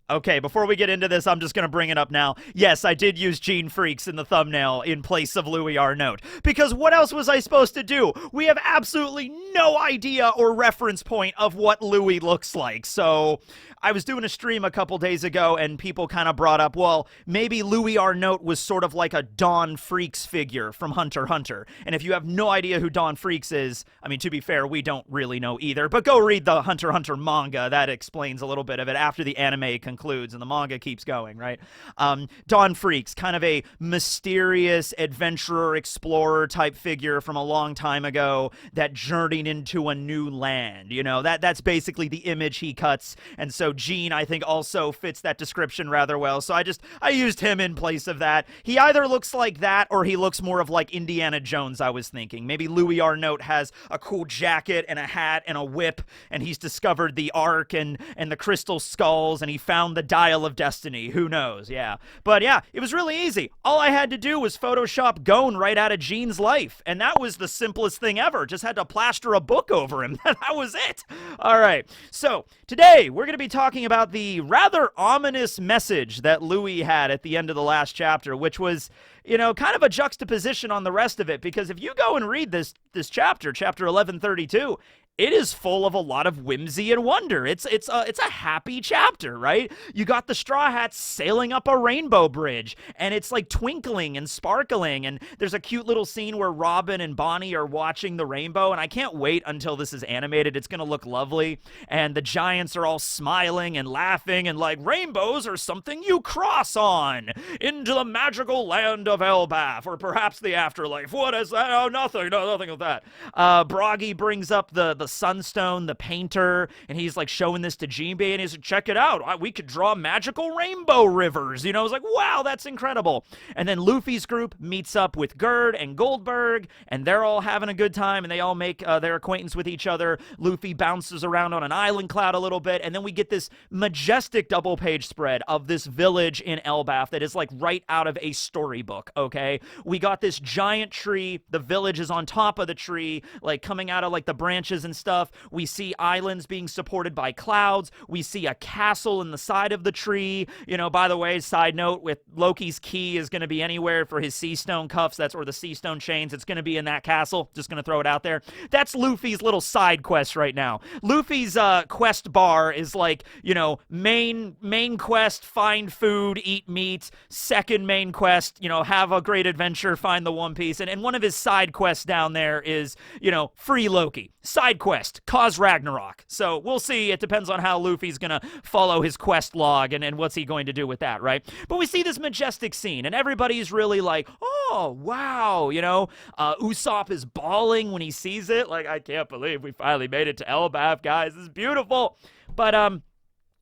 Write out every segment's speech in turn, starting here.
Okay, before we get into this, I'm just going to bring it up now. Yes, I did use Gene Freaks in the thumbnail in place of Louis Arnot. Because what else was I supposed to do? We have absolutely no idea or reference point of what Louis looks like. So I was doing a stream a couple days ago, and people kind of brought up, well, maybe Louis Arnot was sort of like a Don Freaks figure from Hunter x Hunter. And if you have no idea who Don Freaks is, I mean, to be fair, we don't really know either. But go read the Hunter x Hunter manga. That explains a little bit of it after the anime concludes and the manga keeps going, right? Don Freaks, kind of a mysterious adventurer, explorer type figure from a long time ago that journeyed into a new land. You know, that's basically the image he cuts. And so Gene, I think, also fits that description rather well. So I used him in place of that. He either looks like that or he looks more of like Indiana Jones, I was thinking. Maybe Louis Arnot has a cool jacket and a hat and a whip, and he's discovered the Ark and the crystal skulls, and he found the Dial of Destiny. Who knows? Yeah. But yeah, it was really easy. All I had to do was Photoshop Gon right out of Gene's life, and that was the simplest thing ever. Just had to plaster a book over him. That was it. All right. So today we're going to be talking about the rather ominous message that Louis had at the end of the last chapter, which was, you know, kind of a juxtaposition on the rest of it, because if you go and read this chapter 1132, it is full of a lot of whimsy and wonder. It's a happy chapter, right? You got the Straw Hats sailing up a rainbow bridge, and it's like twinkling and sparkling, and there's a cute little scene where Robin and Bonnie are watching the rainbow, and I can't wait until this is animated. It's going to look lovely, and the giants are all smiling and laughing and like, rainbows are something you cross on into the magical land of ELBAPH, or perhaps the afterlife. What is that? Oh, nothing. No, nothing of that. Broggy brings up the Sunstone, the painter, and he's like showing this to Gene, and he's like, check it out. We could draw magical rainbow rivers. You know, it's like, wow, that's incredible. And then Luffy's group meets up with Gerd and Goldberg, and they're all having a good time, and they all make their acquaintance with each other. Luffy bounces around on an island cloud a little bit, and then we get this majestic double-page spread of this village in ELBAPH that is like right out of a storybook, okay? We got this giant tree. The village is on top of the tree, like coming out of like the branches and stuff. We see islands being supported by clouds. We see a castle in the side of the tree. You know, by the way, side note, with Loki's key is going to be anywhere for his sea stone cuffs, or the sea stone chains. It's going to be in that castle. Just going to throw it out there. That's Luffy's little side quest right now. Luffy's quest bar is like, you know, main quest, find food, eat meat. Second main quest, you know, have a great adventure, find the One Piece. And one of his side quests down there is, you know, free Loki. Side quest, cause Ragnarok. So we'll see. It depends on how Luffy's going to follow his quest log and what's he going to do with that, right? But we see this majestic scene, and everybody's really like, oh, wow, you know? Usopp is bawling when he sees it. Like, I can't believe we finally made it to ELBAPH, guys. This is beautiful. But,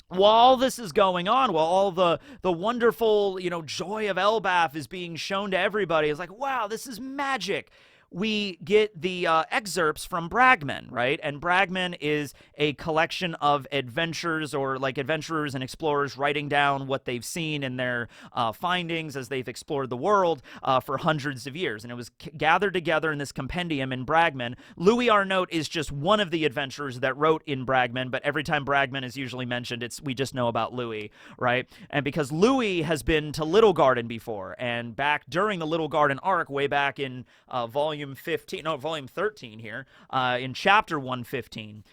while all this is going on, while all the wonderful, you know, joy of ELBAPH is being shown to everybody, it's like, wow, this is magic. We get the excerpts from Bragman, right? And Bragman is a collection of adventures, or like adventurers and explorers writing down what they've seen in their findings as they've explored the world for hundreds of years. And it was gathered together in this compendium in Bragman. Louis Arnot is just one of the adventurers that wrote in Bragman, but every time Bragman is usually mentioned, we just know about Louis, right? And because Louis has been to Little Garden before, and back during the Little Garden arc, way back in volume 13 here, in chapter 115,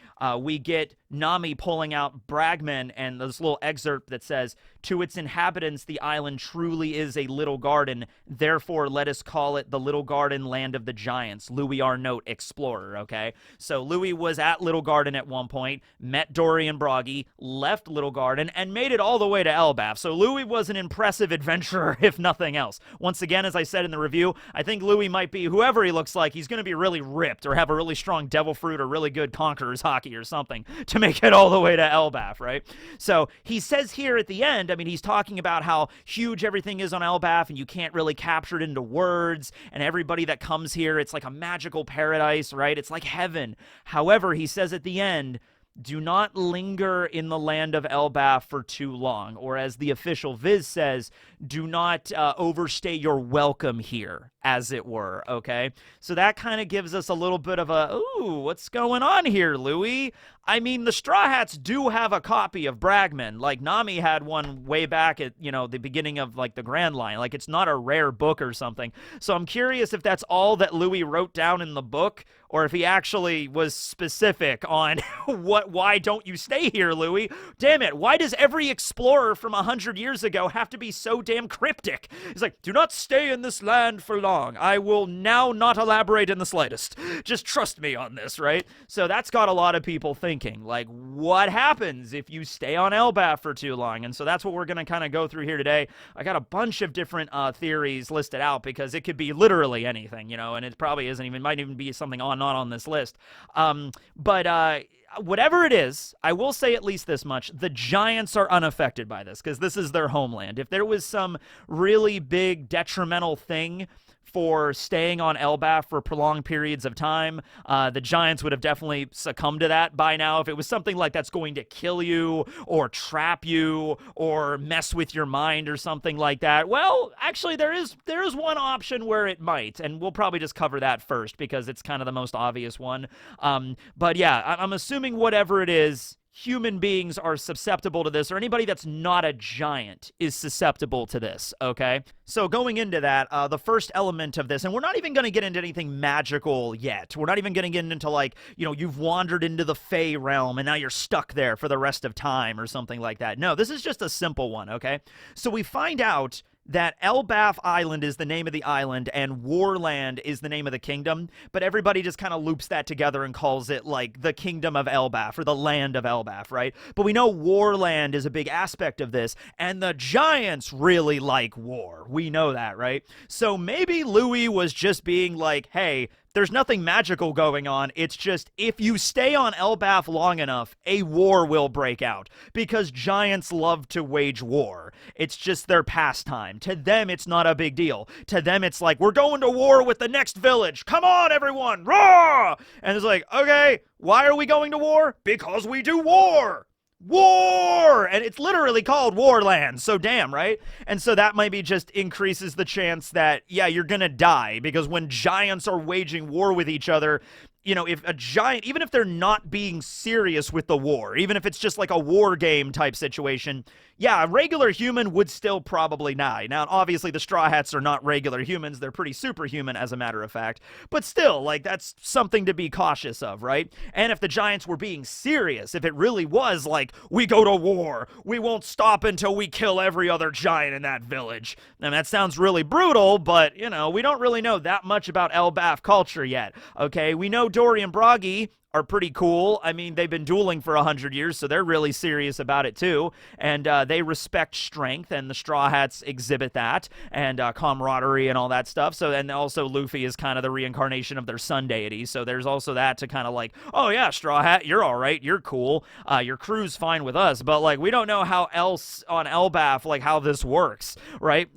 we get Nami pulling out Bragman and this little excerpt that says, to its inhabitants, the island truly is a little garden. Therefore, let us call it the Little Garden, Land of the Giants. Louis Arnot, explorer, okay? So Louis was at Little Garden at one point, met Dory and Broggy, left Little Garden, and made it all the way to ELBAPH. So Louis was an impressive adventurer, if nothing else. Once again, as I said in the review, I think Louis might be, whoever he looks like, he's going to be really ripped or have a really strong devil fruit or really good conqueror's hockey or something to make it all the way to ELBAPH, right? So he says here at the end, I mean, he's talking about how huge everything is on ELBAPH, and you can't really capture it into words, and everybody that comes here, it's like a magical paradise, right? It's like heaven. However, he says at the end, do not linger in the land of ELBAPH for too long, or as the official Viz says, do not overstay your welcome here. as it were, okay? So that kind of gives us a little bit of a, ooh, what's going on here, Louis? I mean, the Straw Hats do have a copy of Bragman. Like, Nami had one way back at, the beginning of, like, the Grand Line. Like, it's not a rare book or something. So I'm curious if that's all that Louis wrote down in the book, or if he actually was specific on why don't you stay here, Louis? Damn it, why does every explorer from 100 years ago have to be so damn cryptic? He's like, do not stay in this land for long. I will now not elaborate in the slightest. Just trust me on this, right? So that's got a lot of people thinking, like, what happens if you stay on ELBAPH for too long? And so that's what we're going to kind of go through here today. I got a bunch of different theories listed out because it could be literally anything, and it probably isn't even, might even be something not on this list. But whatever it is, I will say at least this much: the Giants are unaffected by this because this is their homeland. If there was some really big detrimental thing for staying on ELBAPH for prolonged periods of time, the Giants would have definitely succumbed to that by now. If it was something like that's going to kill you or trap you or mess with your mind or something like that, well, actually there is one option where it might, and we'll probably just cover that first because it's kind of the most obvious one. But yeah, I'm assuming whatever it is, human beings are susceptible to this, or anybody that's not a giant is susceptible to this, okay? So going into that, the first element of this, and we're not even going to get into anything magical yet. We're not even going to get into, like, you've wandered into the Fey realm and now you're stuck there for the rest of time or something like that. No, this is just a simple one, okay? So we find out that ELBAPH Island is the name of the island and WARLAND is the name of the kingdom, but everybody just kind of loops that together and calls it, like, the kingdom of ELBAPH or the land of ELBAPH, right? But we know WARLAND is a big aspect of this, and the Giants really like war. We know that, right? So maybe Louis was just being like, hey, there's nothing magical going on. It's just if you stay on ELBAPH long enough, a war will break out because giants love to wage war. It's just their pastime. To them, it's not a big deal. To them, it's like, we're going to war with the next village. Come on, everyone. Roar! And it's like, okay, why are we going to war? Because we do war. War! And it's literally called WARLAND, so damn, right? And so that maybe just increases the chance that, yeah, you're gonna die, because when giants are waging war with each other, if a giant, even if they're not being serious with the war, even if it's just like a war game type situation, yeah, a regular human would still probably die. Now, obviously, the Straw Hats are not regular humans. They're pretty superhuman, as a matter of fact. But still, like, that's something to be cautious of, right? And if the Giants were being serious, if it really was like, we go to war, we won't stop until we kill every other giant in that village. Now, that sounds really brutal, but, we don't really know that much about ELBAPH culture yet, okay? We know Dory and Bragi are pretty cool. I mean, they've been dueling for 100 years, so they're really serious about it too. And they respect strength, and the Straw Hats exhibit that, and camaraderie and all that stuff. So, and also Luffy is kind of the reincarnation of their sun deity. So there's also that to kind of like, oh yeah, Straw Hat, you're all right, you're cool. Your crew's fine with us, but like we don't know how else on ELBAPH, like how this works, right?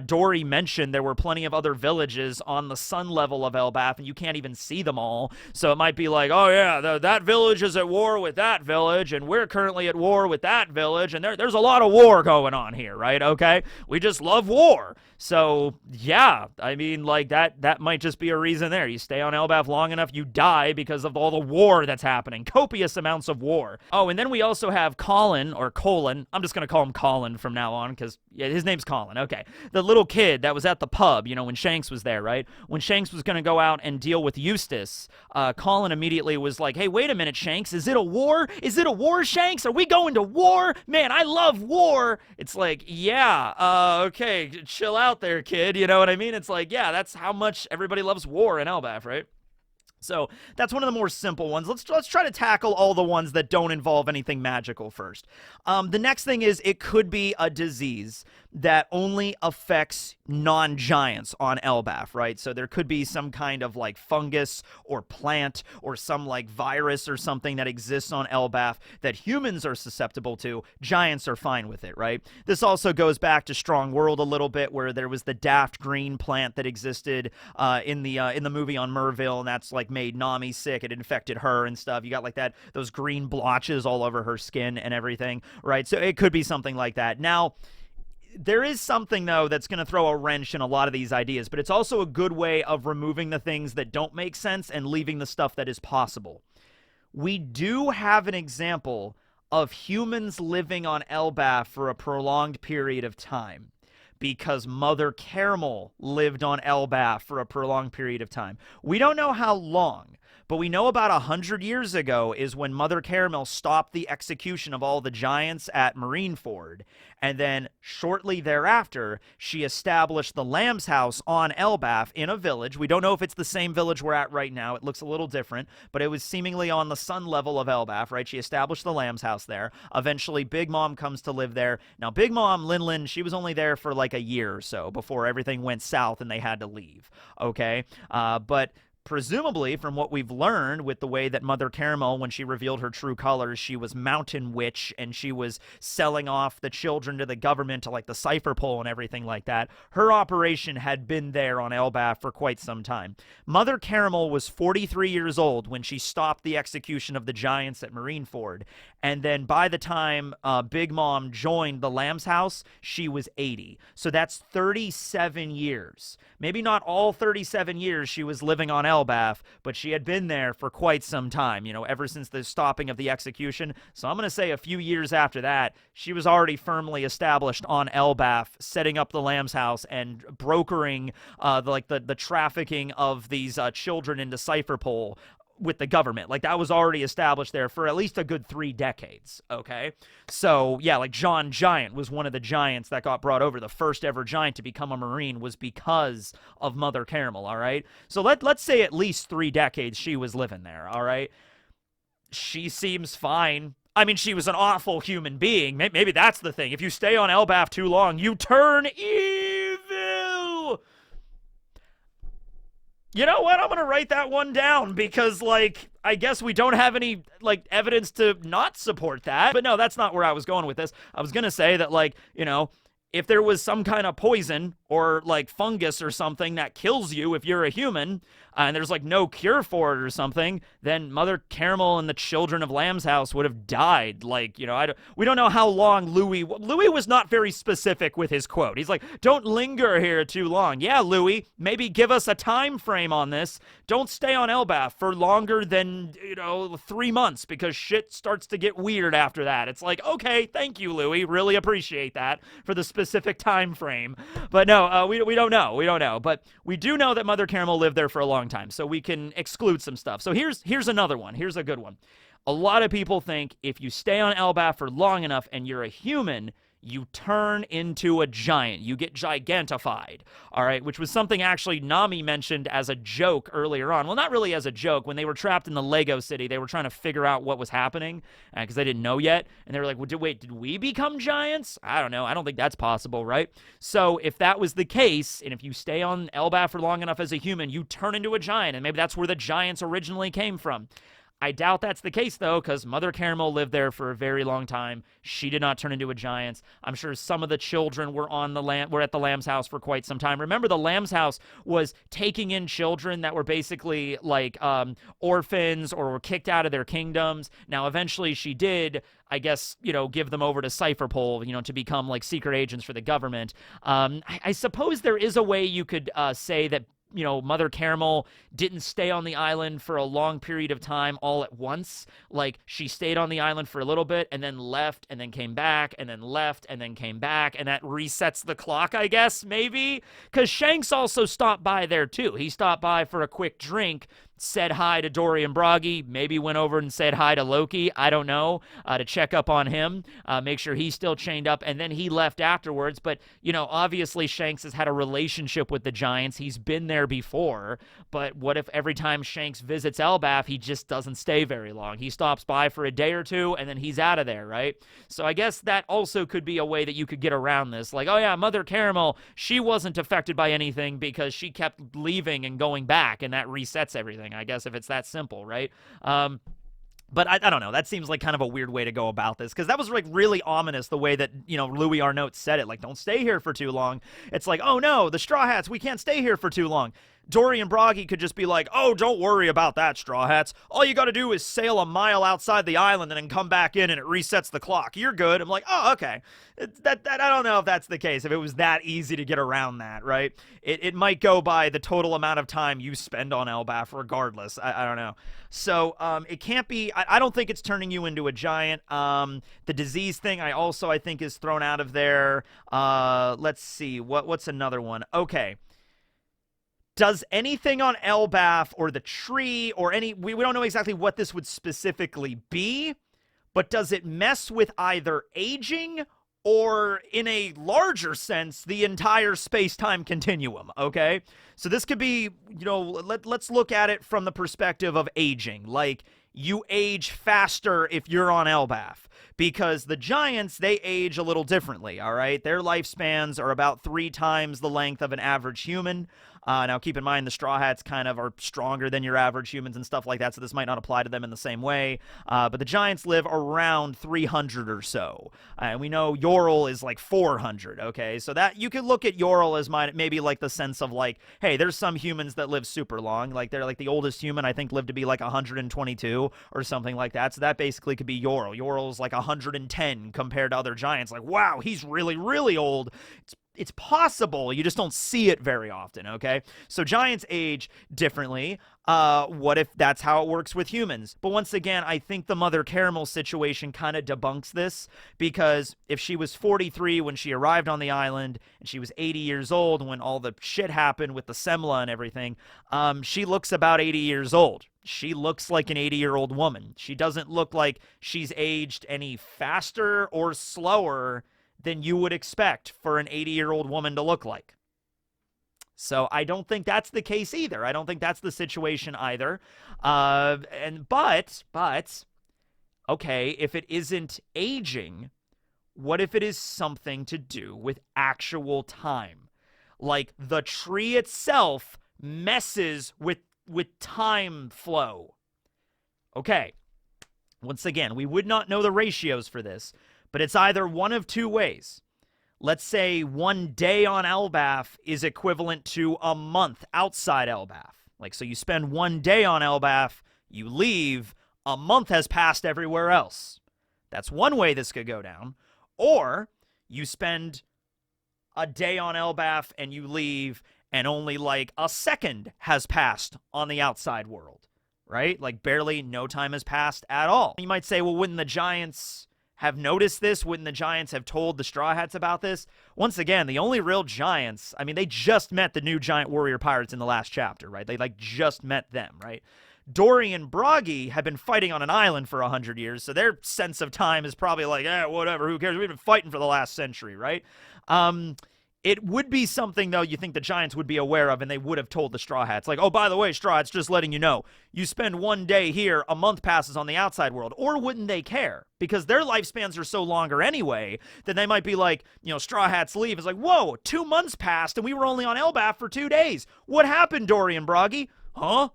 Dory mentioned there were plenty of other villages on the sun level of ELBAPH, and you can't even see them all. So it might be like, oh yeah, that village is at war with that village, and we're currently at war with that village, and there's a lot of war going on here, right? Okay? We just love war. So, yeah, I mean, like, that might just be a reason there. You stay on ELBAPH long enough, you die because of all the war that's happening. Copious amounts of war. Oh, and then we also have Colin, or Colin. I'm just going to call him Colin from now on because, yeah, his name's Colin. Okay. The little kid that was at the pub, when Shanks was there, right? When Shanks was going to go out and deal with Eustace, Colin immediately was like, hey, wait a minute, Shanks. Is it a war? Is it a war, Shanks? Are we going to war? Man, I love war. It's like, yeah, okay, chill out there, kid. You know what I mean? It's like, yeah, that's how much everybody loves war in ELBAPH, right? So that's one of the more simple ones. Let's try to tackle all the ones that don't involve anything magical first. The next thing is it could be a disease that only affects non-giants on ELBAPH, right? So there could be some kind of like fungus or plant or some like virus or something that exists on ELBAPH that humans are susceptible to. Giants are fine with it, right? This also goes back to Strong World a little bit, where there was the daft green plant that existed in the movie on Merville, and that's like made Nami sick. It infected her and stuff. You got like those green blotches all over her skin and everything, right? So it could be something like that. Now, there is something, though, that's going to throw a wrench in a lot of these ideas, but it's also a good way of removing the things that don't make sense and leaving the stuff that is possible. We do have an example of humans living on ELBAPH for a prolonged period of time, because Mother Caramel lived on ELBAPH for a prolonged period of time. We don't know how long, but we know about 100 years ago is when Mother Caramel stopped the execution of all the giants at Marineford, and then shortly thereafter, she established the Lamb's House on ELBAPH in a village. We don't know if it's the same village we're at right now. It looks a little different, but it was seemingly on the sun level of ELBAPH, right? She established the Lamb's House there. Eventually, Big Mom comes to live there. Now, Big Mom, Lin, she was only there for like a year or so before everything went south and they had to leave, okay? But presumably, from what we've learned with the way that Mother Caramel, when she revealed her true colors, she was Mountain Witch, and she was selling off the children to the government to, like, the cipher pole and everything like that. Her operation had been there on ELBAPH for quite some time. Mother Caramel was 43 years old when she stopped the execution of the giants at Marineford, and then by the time Big Mom joined the Lamb's House, she was 80. So that's 37 years. Maybe not all 37 years she was living on ELBAPH, but she had been there for quite some time, you know, ever since the stopping of the execution. So I'm going to say a few years after that, she was already firmly established on ELBAPH, setting up the Lamb's House and brokering the trafficking of these children into Cypherpole with the government. Like, that was already established there for at least a good 3 decades, okay? So, yeah, like John Giant was one of the giants that got brought over. The first ever giant to become a Marine was because of Mother Caramel, all right? So let's say at least 3 decades she was living there, all right? She seems fine. I mean, she was an awful human being. Maybe that's the thing. If you stay on ELBAPH too long, you turn evil. You know what? I'm going to write that one down because, like, I guess we don't have any, like, evidence to not support that. But no, that's not where I was going with this. I was going to say that, like, you know, if there was some kind of poison or, like, fungus or something that kills you if you're a human, and there's, like, no cure for it or something, then Mother Caramel and the children of Lamb's House would have died. Like, you know, we don't know how long Louis was not very specific with his quote. He's like, don't linger here too long. Yeah, Louis, maybe give us a time frame on this. Don't stay on ELBAPH for longer than, you know, 3 months, because shit starts to get weird after that. It's like, okay, thank you, Louis. Really appreciate that for the specific time frame. But no, we don't know. We don't know. But we do know that Mother Caramel lived there for a long time, so we can exclude some stuff. So here's another one. Here's a good one. A lot of people think if you stay on ELBAPH for long enough and you're a human, you turn into a giant. You get gigantified, all right, which was something actually Nami mentioned as a joke earlier on. Well, not really as a joke. When they were trapped in the Lego City, they were trying to figure out what was happening because they didn't know yet. And they were like, well, wait, did we become giants? I don't know. I don't think that's possible, right? So if that was the case, and if you stay on ELBAPH for long enough as a human, you turn into a giant, and maybe that's where the giants originally came from. I doubt that's the case, though, because Mother Caramel lived there for a very long time. She did not turn into a giant. I'm sure some of the children were at the Lamb's House for quite some time. Remember, the Lamb's House was taking in children that were basically like orphans or were kicked out of their kingdoms. Now, eventually she did, I guess, you know, give them over to Cypherpole, you know, to become like secret agents for the government. I suppose there is a way you could say that, you know, Mother Caramel didn't stay on the island for a long period of time all at once. Like, she stayed on the island for a little bit and then left and then came back and then left and then came back, and that resets the clock, I guess, maybe? Because Shanks also stopped by there, too. He stopped by for a quick drink, said hi to Dorian Broggy, maybe went over and said hi to Loki, I don't know, to check up on him, make sure he's still chained up, and then he left afterwards. But, you know, obviously Shanks has had a relationship with the Giants. He's been there before, but what if every time Shanks visits ELBAPH, he just doesn't stay very long? He stops by for a day or two, and then he's out of there, right? So I guess that also could be a way that you could get around this. Like, oh yeah, Mother Caramel, she wasn't affected by anything because she kept leaving and going back, and that resets everything, I guess, if it's that simple, right? But I don't know. That seems like kind of a weird way to go about this, because that was like really ominous the way that, you know, Louis Arnot said it. Like, don't stay here for too long. It's like, oh no, the Straw Hats, we can't stay here for too long. Dorian Broggy could just be like, oh, don't worry about that, Straw Hats. All you gotta do is sail a mile outside the island and then come back in and it resets the clock. You're good. I'm like, oh, okay. That I don't know if that's the case, if it was that easy to get around that, right? It might go by the total amount of time you spend on ELBAPH regardless. I don't know. So it can't be, I don't think it's turning you into a giant. The disease thing I think is thrown out of there. Let's see, what's another one? Okay. Does anything on ELBAPH or the tree or we don't know exactly what this would specifically be, but does it mess with either aging or, in a larger sense, the entire space-time continuum, okay? So this could be, you know, let's look at it from the perspective of aging. Like, you age faster if you're on ELBAPH, because the giants, they age a little differently, all right? Their lifespans are about 3 times the length of an average human. Now, keep in mind, the Straw Hats kind of are stronger than your average humans and stuff like that, so this might not apply to them in the same way. But the giants live around 300 or so. And we know Yorl is like 400, okay? So that you could look at Yorl as maybe like the sense of like, hey, there's some humans that live super long. Like, they're like the oldest human, I think, lived to be like 122 or something like that. So that basically could be Yorl. Yorl's like 110 compared to other giants. Like, wow, he's really, really old. It's possible, you just don't see it very often, okay? So giants age differently. What if that's how it works with humans? But once again, I think the Mother Caramel situation kind of debunks this, because if she was 43 when she arrived on the island, and she was 80 years old when all the shit happened with the Semla and everything, she looks about 80 years old. She looks like an 80-year-old woman. She doesn't look like she's aged any faster or slower than you would expect for an 80-year-old woman to look like. So I don't think that's the case either. I don't think that's the situation either. But okay, if it isn't aging, what if it is something to do with actual time? Like, the tree itself messes with time flow. Okay. Once again, we would not know the ratios for this, but it's either one of 2 ways. Let's say 1 day on ELBAPH is equivalent to a month outside ELBAPH. Like, so you spend 1 day on ELBAPH, you leave, a month has passed everywhere else. That's one way this could go down. Or you spend a day on ELBAPH and you leave, and only like a second has passed on the outside world, right? Like, barely no time has passed at all. You might say, well, wouldn't the giants have noticed this? Wouldn't the giants have told the Straw Hats about this? Once again, the only real giants, I mean, they just met the new giant warrior pirates in the last chapter, right? They, like, just met them, right? Dory and Broggy have been fighting on an island for 100 years, so their sense of time is probably like, whatever, who cares? We've been fighting for the last century, right? It would be something, though, you think the giants would be aware of, and they would have told the Straw Hats. Like, oh, by the way, Straw Hats, just letting you know, you spend 1 day here, a month passes on the outside world. Or wouldn't they care? Because their lifespans are so longer anyway, that they might be like, you know, Straw Hats leave. It's like, whoa, 2 months passed, and we were only on ELBAPH for 2 days. What happened, Dory and Broggy? Huh?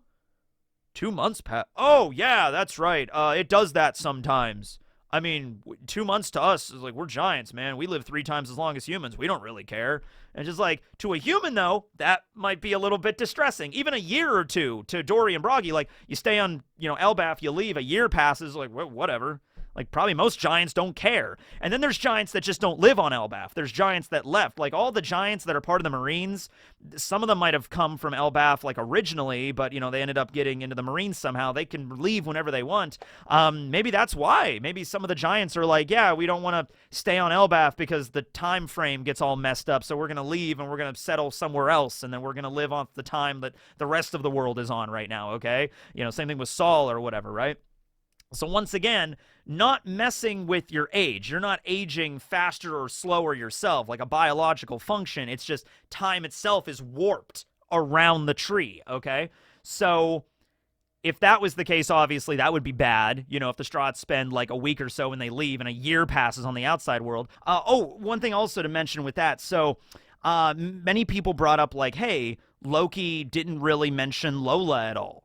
2 months passed? Oh, yeah, that's right. It does that sometimes. I mean, 2 months to us is like, we're giants, man. We live 3 times as long as humans. We don't really care. And just like, to a human, though, that might be a little bit distressing. Even a year or 2 to Dory and Broggy, like, you stay on, you know, ELBAPH, you leave, a year passes, like, whatever. Like, probably most giants don't care. And then there's giants that just don't live on ELBAPH. There's giants that left. Like, all the giants that are part of the Marines, some of them might have come from ELBAPH, like, originally, but, you know, they ended up getting into the Marines somehow. They can leave whenever they want. Maybe that's why. Maybe some of the giants are like, yeah, we don't want to stay on ELBAPH because the time frame gets all messed up, so we're going to leave and we're going to settle somewhere else, and then we're going to live off the time that the rest of the world is on right now, okay? You know, same thing with Saul or whatever, right? So once again, not messing with your age. You're not aging faster or slower yourself, like a biological function. It's just time itself is warped around the tree, okay? So if that was the case, obviously, that would be bad. You know, if the Strahts spend like a week or so and they leave and a year passes on the outside world. One thing also to mention with that. So many people brought up like, hey, Loki didn't really mention Lola at all.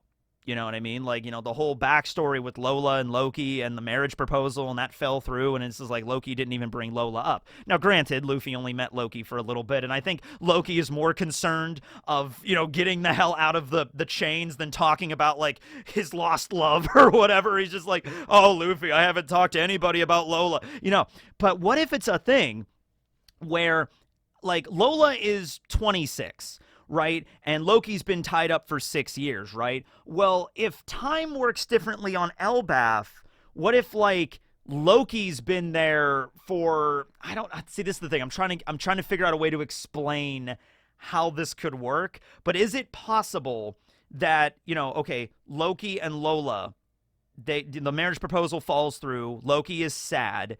You know what I mean? Like, the whole backstory with Lola and Loki and the marriage proposal, and that fell through, and it's just like Loki didn't even bring Lola up. Now, granted, Luffy only met Loki for a little bit, and I think Loki is more concerned of, getting the hell out of the chains than talking about, like, his lost love or whatever. He's just like, oh, Luffy, I haven't talked to anybody about Lola. But what if it's a thing where, like, Lola is 26, right? And Loki's been tied up for 6 years, right? Well, if time works differently on ELBAPH, what if, like, Loki's been there for, I don't see, this is the thing. I'm trying to figure out a way to explain how this could work. But is it possible that, okay, Loki and Lola, the marriage proposal falls through, Loki is sad,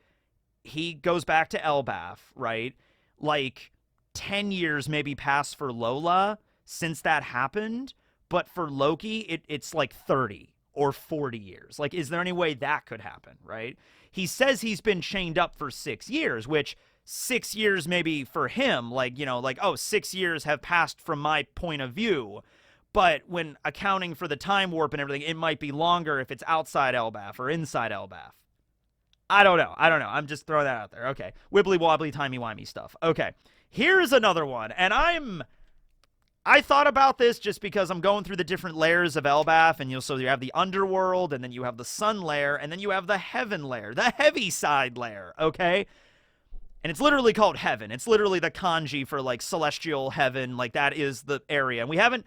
he goes back to ELBAPH, right? Like, 10 years maybe pass for Lola since that happened, but for Loki, it's like 30 or 40 years. Like, is there any way that could happen, right? He says he's been chained up for 6 years, which 6 years maybe for him, like, 6 years have passed from my point of view. But when accounting for the time warp and everything, it might be longer if it's outside ELBAPH or inside ELBAPH. I don't know. I'm just throwing that out there. Okay. Wibbly wobbly, timey-wimey stuff. Okay. Here's another one, and I thought about this just because I'm going through the different layers of ELBAPH, and so you have the underworld, and then you have the sun layer, and then you have the heaven layer, the heavy side layer, okay? And it's literally called heaven. It's literally the kanji for, like, celestial heaven. Like, that is the area. And we haven't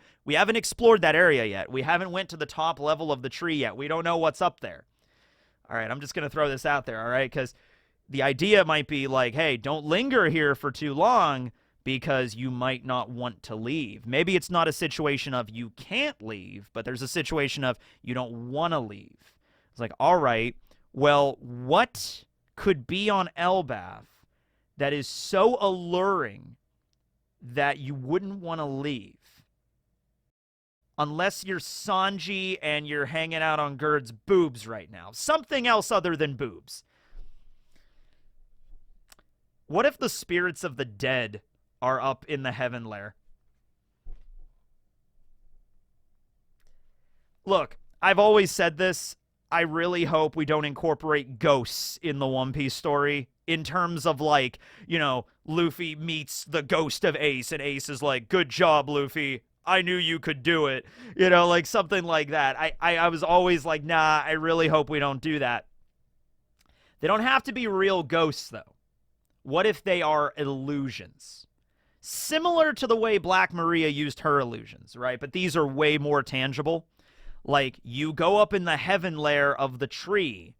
explored that area yet. We haven't went to the top level of the tree yet. We don't know what's up there. All right, I'm just going to throw this out there, all right? Because the idea might be like, hey, don't linger here for too long because you might not want to leave. Maybe it's not a situation of you can't leave, but there's a situation of you don't want to leave. It's like, all right, well, what could be on ELBAPH that is so alluring that you wouldn't want to leave? Unless you're Sanji and you're hanging out on Gerd's boobs right now. Something else other than boobs. What if the spirits of the dead are up in the heaven layer? Look, I've always said this. I really hope we don't incorporate ghosts in the One Piece story in terms of, like, Luffy meets the ghost of Ace, and Ace is like, good job, Luffy. I knew you could do it. Like something like that. I was always like, nah, I really hope we don't do that. They don't have to be real ghosts, though. What if they are illusions? Similar to the way Black Maria used her illusions, right? But these are way more tangible. Like, you go up in the heaven layer of the tree,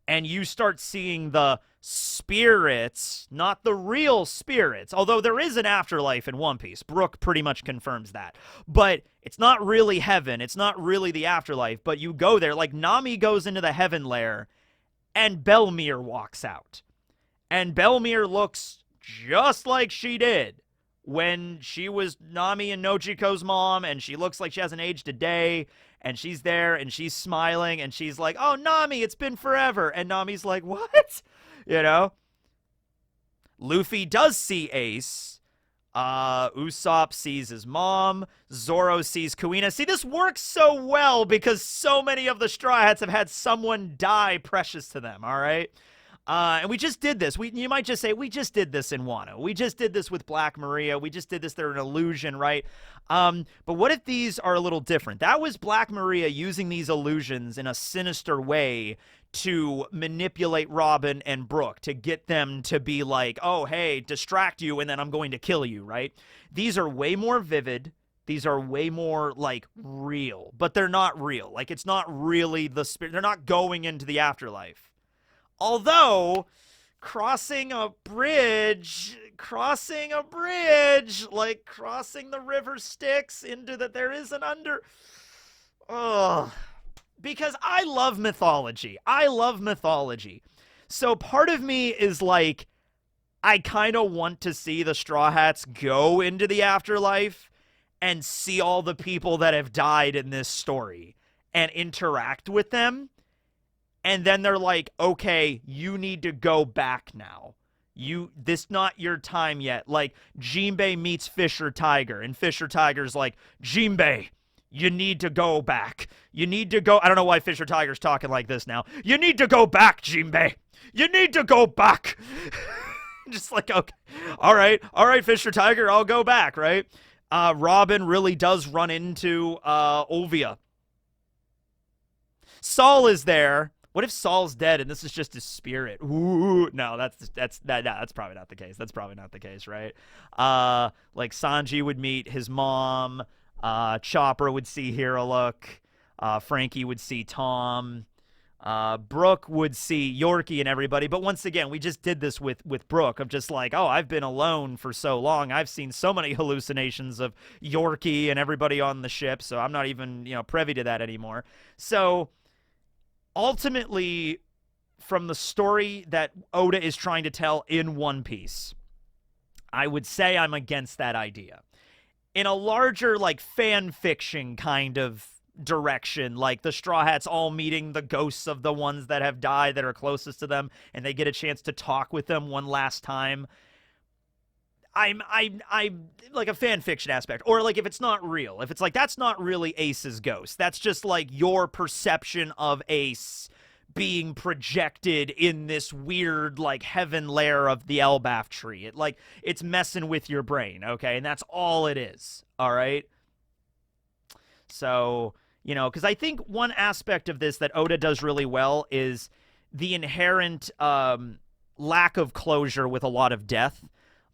and you start seeing the spirits, not the real spirits. Although there is an afterlife in One Piece. Brook pretty much confirms that. But it's not really heaven. It's not really the afterlife. But you go there. Like, Nami goes into the heaven layer, and Belmere walks out. And Belmere looks just like she did when she was Nami and Nojiko's mom, and she looks like she hasn't aged a day, and she's there, and she's smiling, and she's like, oh, Nami, it's been forever. And Nami's like, what? Luffy does see Ace. Usopp sees his mom. Zoro sees Kuina. See, this works so well because so many of the Straw Hats have had someone die precious to them, all right? And we just did this. You might just say, we just did this in Wano. We just did this with Black Maria. We just did this. They're an illusion, right? But what if these are a little different? That was Black Maria using these illusions in a sinister way to manipulate Robin and Brook, to get them to be like, oh, hey, distract you, and then I'm going to kill you, right? These are way more vivid. These are way more, like, real. But they're not real. Like, it's not really the spirit. They're not going into the afterlife. Although, crossing a bridge, like crossing the river Styx into that there is an under... Ugh. Because I love mythology. So part of me is like, I kind of want to see the Straw Hats go into the afterlife and see all the people that have died in this story and interact with them. And then they're like, okay, you need to go back now. This not your time yet. Like, Jinbei meets Fisher Tiger, and Fisher Tiger's like, Jinbei, You need to go back. You need to go. I don't know why Fisher Tiger's talking like this now. You need to go back, Jinbei. You need to go back. Just like, okay. All right, Fisher Tiger, I'll go back, right? Robin really does run into Olvia. Saul is there. What if Saul's dead and this is just his spirit? Ooh, no, that's probably not the case. That's probably not the case, right? Like Sanji would meet his mom. Chopper would see Hero Look. Frankie would see Tom. Brooke would see Yorkie and everybody. But once again, we just did this with Brooke of just like, oh, I've been alone for so long. I've seen so many hallucinations of Yorkie and everybody on the ship, so I'm not even, privy to that anymore. So ultimately, from the story that Oda is trying to tell in One Piece, I would say I'm against that idea. In a larger, like, fan fiction kind of direction, like the Straw Hats all meeting the ghosts of the ones that have died that are closest to them, and they get a chance to talk with them one last time. I'm like a fan fiction aspect, or like if it's not real, if it's like that's not really Ace's ghost, that's just like your perception of Ace being projected in this weird like heaven lair of the ELBAPH tree. It's messing with your brain, okay? And that's all it is, all right? So, because I think one aspect of this that Oda does really well is the inherent lack of closure with a lot of death.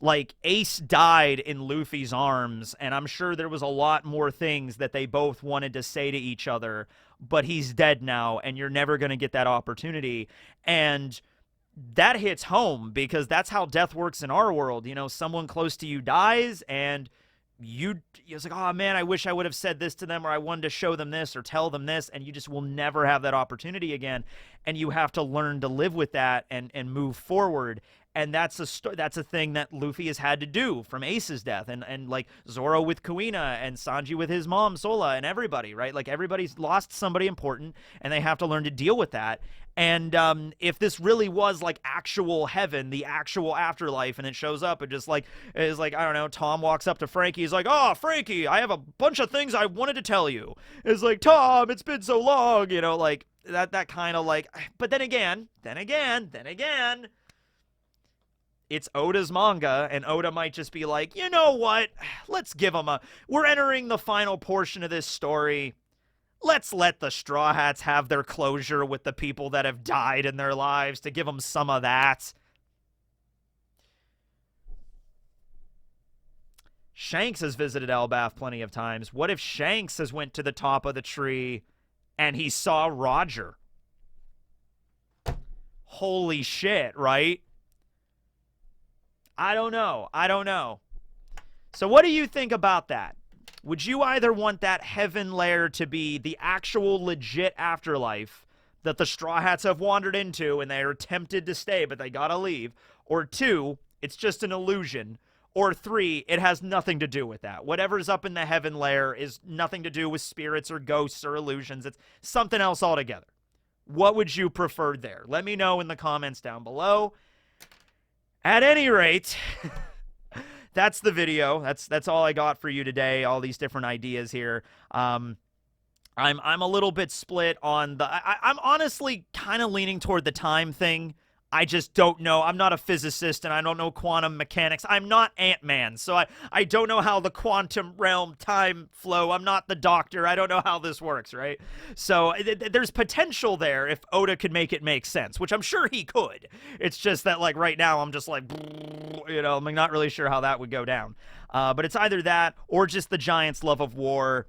Like, Ace died in Luffy's arms, and I'm sure there was a lot more things that they both wanted to say to each other, but he's dead now, and you're never going to get that opportunity. And that hits home, because that's how death works in our world. Someone close to you dies, and it's like, oh man, I wish I would have said this to them, or I wanted to show them this or tell them this, and you just will never have that opportunity again. And you have to learn to live with that and move forward. And that's a thing that Luffy has had to do from Ace's death, and like Zoro with Kuina, and Sanji with his mom Sola, and everybody, right? Like, everybody's lost somebody important, and they have to learn to deal with that. And if this really was like actual heaven, the actual afterlife, and it shows up, it just like is like, I don't know, Tom walks up to Frankie, he's like, oh, Frankie, I have a bunch of things I wanted to tell you. It's like, Tom, it's been so long, like that kind of like. But then again, it's Oda's manga, and Oda might just be like, you know what? Let's give him we're entering the final portion of this story. Let's let the Straw Hats have their closure with the people that have died in their lives, to give them some of that. Shanks has visited ELBAPH plenty of times. What if Shanks has went to the top of the tree and he saw Roger? Holy shit, right? I don't know. So what do you think about that? Would you either want that heaven lair to be the actual legit afterlife that the Straw Hats have wandered into and they are tempted to stay but they gotta leave? Or 2, it's just an illusion? Or 3, it has nothing to do with that. Whatever's up in the heaven lair is nothing to do with spirits or ghosts or illusions. It's something else altogether. What would you prefer there? Let me know in the comments down below. At any rate, that's the video. That's all I got for you today. All these different ideas here. I'm a little bit split on I'm honestly kind of leaning toward the time thing. I just don't know. I'm not a physicist, and I don't know quantum mechanics. I'm not Ant-Man, so I don't know how the quantum realm time flow. I'm not the doctor. I don't know how this works, right? So there's potential there if Oda could make it make sense, which I'm sure he could. It's just that, like, right now I'm just like, I'm not really sure how that would go down. But it's either that or just the Giants' love of war,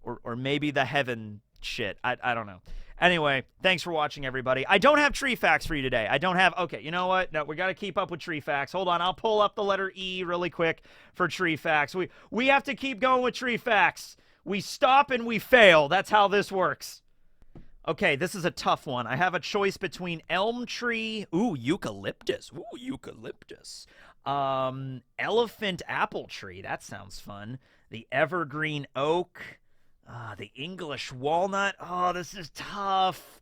or maybe the heaven shit. I don't know. Anyway, thanks for watching, everybody. I don't have tree facts for you today. Okay, you know what? No, we got to keep up with tree facts. Hold on, I'll pull up the letter E really quick for tree facts. We have to keep going with tree facts. We stop and we fail. That's how this works. Okay, this is a tough one. I have a choice between elm tree, eucalyptus, elephant apple tree, that sounds fun, the evergreen oak, the English walnut. Oh, this is tough.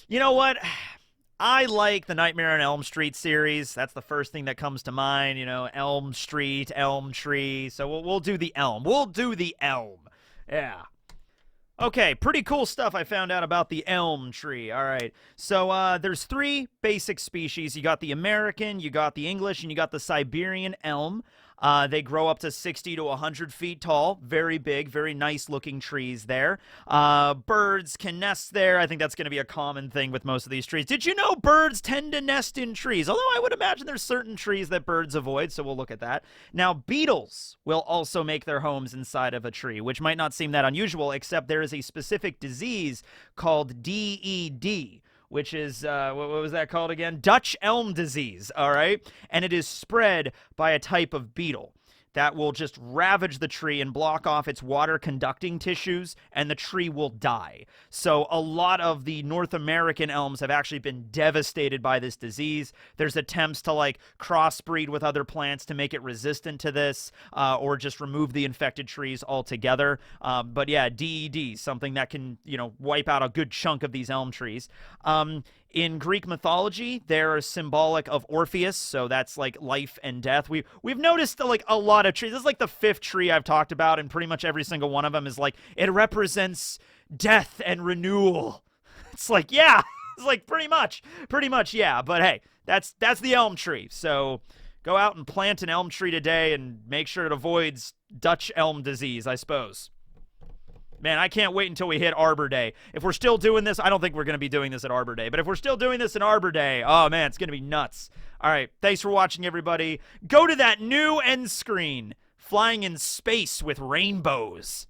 You know what? I like the Nightmare on Elm Street series. That's the first thing that comes to mind. Elm Street, elm tree. So we'll do the elm. Yeah. Okay, pretty cool stuff I found out about the elm tree. All right. So there's three basic species. You got the American, you got the English, and you got the Siberian elm. They grow up to 60 to 100 feet tall. Very big, very nice looking trees there. Birds can nest there. I think that's going to be a common thing with most of these trees. Did you know birds tend to nest in trees? Although I would imagine there's certain trees that birds avoid, so we'll look at that. Now, beetles will also make their homes inside of a tree, which might not seem that unusual, except there is a specific disease called DED, which is, what was that called again? Dutch elm disease, all right? And it is spread by a type of beetle that will just ravage the tree and block off its water conducting tissues, and the tree will die. So a lot of the North American elms have actually been devastated by this disease. There's attempts to like crossbreed with other plants to make it resistant to this, or just remove the infected trees altogether. But yeah, DED, something that can, wipe out a good chunk of these elm trees. In Greek mythology, they're symbolic of Orpheus, so that's like life and death. We've noticed like a lot of trees. This is like the fifth tree I've talked about, and pretty much every single one of them is like it represents death and renewal. It's like, yeah, it's like pretty much, yeah. But hey, that's the elm tree. So go out and plant an elm tree today, and make sure it avoids Dutch elm disease, I suppose. Man, I can't wait until we hit Arbor Day. If we're still doing this, I don't think we're going to be doing this at Arbor Day, but if we're still doing this at Arbor Day, oh man, it's going to be nuts. All right, thanks for watching, everybody. Go to that new end screen, flying in space with rainbows.